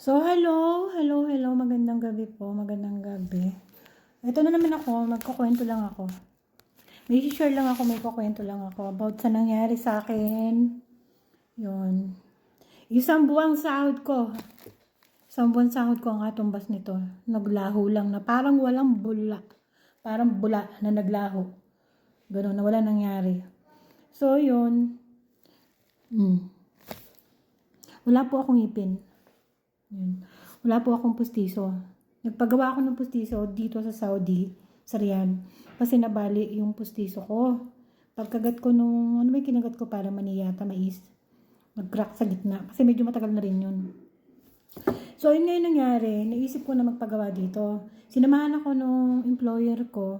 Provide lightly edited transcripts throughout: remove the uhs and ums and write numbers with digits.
So, hello, magandang gabi po, magandang gabi. Ito na naman ako, magkukwento lang ako. May share lang ako, may kukwento lang ako about sa nangyari sa akin. Yun. Isang buwang sahod ko. Isang buwang sahod ko ang atumbas nito. Naglaho lang na parang walang bula. Parang bula na naglaho. Ganun, na wala nangyari. So, yun. Wala po akong ipin. Yun. Wala po akong pustiso. Nagpagawa ako ng pustiso dito sa Saudi, sa Riyadh. Kasi nabali yung pustiso ko. Pagkagat ko nung, ano may kinagat ko para maniyata, mais. Nag-crack sa gitna. Kasi medyo matagal na rin yun. So, yun ngayon nangyari. Naisip ko na magpagawa dito. Sinamahan ako nung employer ko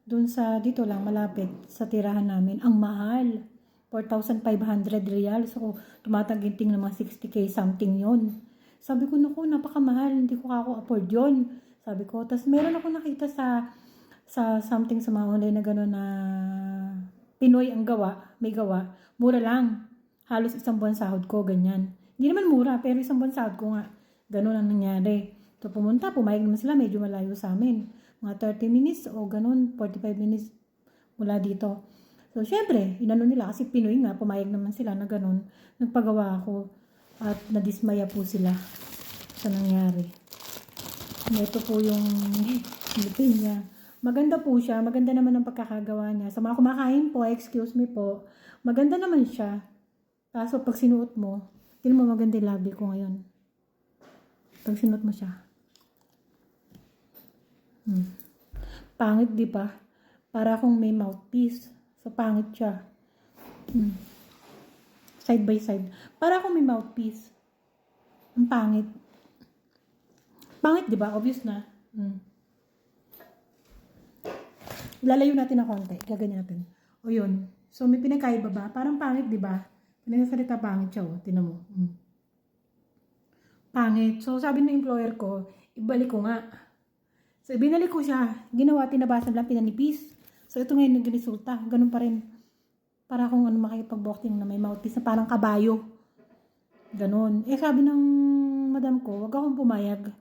dun sa, dito lang, malapit, sa tirahan namin. Ang mahal. 4,500 riyal. So, tumataginting ng mga 60k something yun. Sabi ko, naku, napakamahal. Hindi ko ako afford yun. Sabi ko, tas meron ako nakita sa something sa mga online na gano'n na Pinoy ang gawa, may gawa. Mura lang. Halos isang buwan sahod ko, ganyan. Hindi naman mura, pero isang buwan sahod ko nga. Gano'n ang nangyari. So, pumayag naman sila, medyo malayo sa amin. Mga 30 minutes o gano'n, 45 minutes mula dito. So, syempre, inano nila kasi Pinoy nga, pumayag naman sila na gano'n. Nagpagawa ako. At nadismaya po sila sa nangyari. Ito po yung lipin niya. Maganda po siya. Maganda naman ang pagkakagawa niya. Sa mga kumakain po, excuse me po, maganda naman siya. Kaso pag sinuot mo, tingnan mo maganda yung labi ko ngayon. Pag sinuot mo siya. Pangit, di ba? Para akong may mouthpiece. So, pangit siya. Side by side. Para akong may mouthpiece. Ang pangit. Pangit, di ba? Obvious na. Lalayo natin ng konti. Gaganyan natin. O yun. So, may pinakaiba ba? Parang pangit, di ba? Pinagsasalita pangit siya, o. Tinan mo. Pangit. So, sabi ng employer ko, ibalik ko nga. So, binalik ko siya. Ginawa, tinabasan lang, pinanipis. So, ito ngayon nag-resulta. Ganun pa rin. Para kung ano makipag-boxing na may mouthpiece na parang kabayo. Ganon. Sabi ng madam ko, wag akong pumayag.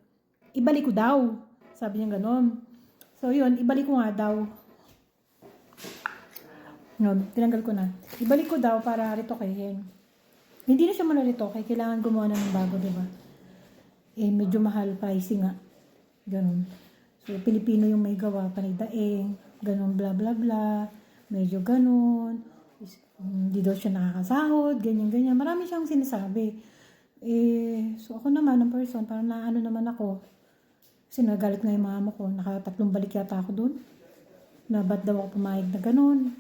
Ibalik ko daw. Sabi niya ganon. So, yun, ibalik ko nga daw. Yun, tinanggal ko na. Ibalik ko daw para retokehin. Hindi na siya muna retoke. Kailangan gumawa na ng bago, diba? Medyo mahal, pricing nga. Ganon. So, Pilipino yung may gawa, panigdaing. Ganon, bla bla bla. Medyo ganon. Hindi daw siya nakakasahod, ganyan. Marami siyang sinasabi. So ako naman, ng person, parang naano naman ako. Kasi nagalit nga yung mama ko. Nakatatlong balik yata ako dun. Na ba't daw ako pumayag na ganun.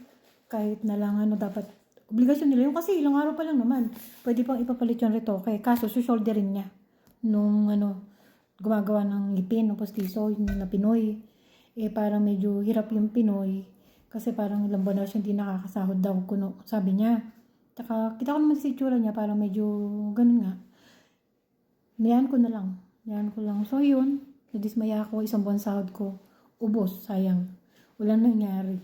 Kahit na lang dapat, obligasyon nila. Yung kasi ilang araw pa lang naman. Pwede pang ipapalit yung retoke. Kaso, shoulderin niya. Nung gumagawa ng ngipin, ng postiso, yung na Pinoy. Parang medyo hirap yung Pinoy. Kasi parang ilang buwan na siya hindi nakakasahod daw kuno, sabi niya. Tsaka kita ko naman sa itsura niya, parang medyo ganun nga. Niyan ko lang. So yun, nadismaya ako, isang buwan sahod ko. Ubos, sayang. Walang nangyari.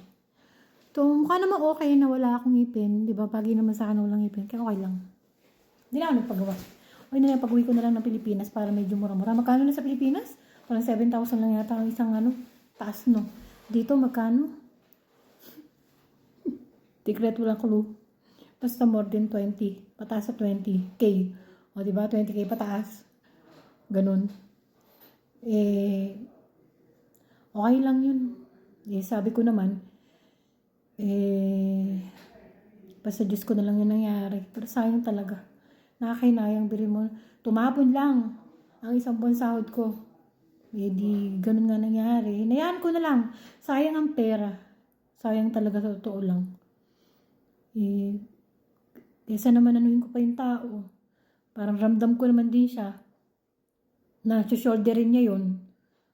So mukha naman okay na wala akong ipin. Di ba? Pagi naman sa akin walang ipin. Kaya okay lang. Hindi na ako nagpagawa. O na lang, pag-uwi ko na lang ng Pilipinas para medyo mura-mura. Magkano na sa Pilipinas? Parang 7,000 lang yata ang isang taas no. Dito magkano? Secret, walang clue. Basta more than 20. Pataas sa 20k. O, diba? 20k pataas. Ganun. Okay lang yun. Sabi ko naman, basta Diyos ko na lang yun nangyari. Pero sayang talaga. Nakakainayang biri mo. Tumapon lang ang isang buwan sahod ko. Di ganun nga nangyari. Hinayaan ko na lang. Sayang ang pera. Sayang talaga sa totoo lang. Kesa naman anuhin ko pa yung tao. Parang ramdam ko naman din siya. Na shoulderin niya yun.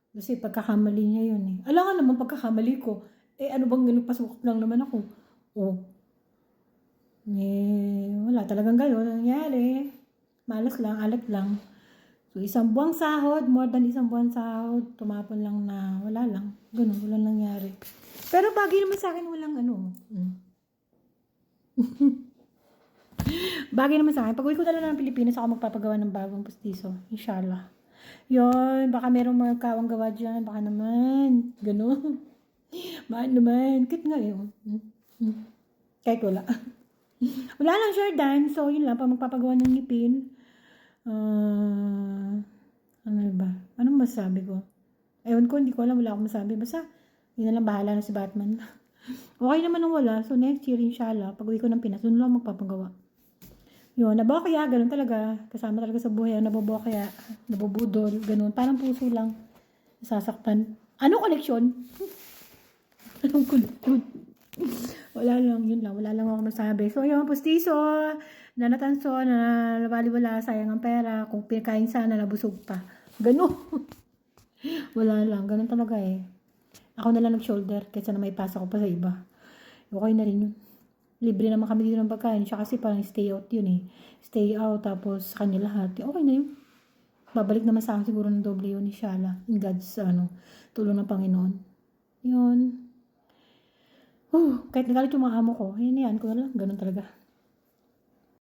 Kasi pagkakamali niya yun Alam nga naman pagkakamali ko. Ano bang ganun, pasukot lang naman ako. Wala talagang gano'n nangyari. Malas lang, alat lang. So, isang buwang sahod, more than isang buwang sahod, tumapon lang na wala lang. Ganun, walang nangyari. Pero bagay naman sa akin, walang Bagay naman sa akin. Pag uwi ko talaga ng Pilipinas, ako magpapagawa ng bagong pustiso. Inshallah. Yun, baka merong mga kawang gawa dyan. Baka naman. Ganun. Mahal naman. Kit nga yun. Kahit wala. Wala lang, Jordan. So, yun lang. Pag magpapagawa ng ngipin. Ano ba? Anong masasabi ko? Ewan ko, hindi ko alam. Wala akong masabi. Basta, yun na lang. Bahala na si Batman. Okay naman ang wala. So, next year, inshallah. Pag uwi ko ng Pinas, doon lang magpapagawa. Yun, nabokya, ganun talaga. Kasama talaga sa buhay, nabobokya, nabubudol, ganun. Parang puso lang. Nasasaktan. Ano koleksyon? Anong koleksyon? Wala lang, yun lang. Wala lang ako masabi. So, yun, pustiso, na natanso, na nabaliwala, sayang ang pera. Kung pinakain sana, nabusog pa. Ganun. Wala lang, ganun talaga eh. Ako na lang nag-shoulder, kaysa na may pasa ko pa sa iba. Okay na rin yun. Libre naman kami dito ng pagkain. Siya kasi parang stay out yun eh. Stay out, tapos kanya lahat. Okay na yun. Babalik naman sa akin siguro ng doble yun, inshallah. In God's, tulong ng Panginoon. Yun. Kahit nagalit yung mga amo ko, yan, ko na lang. Ganun talaga.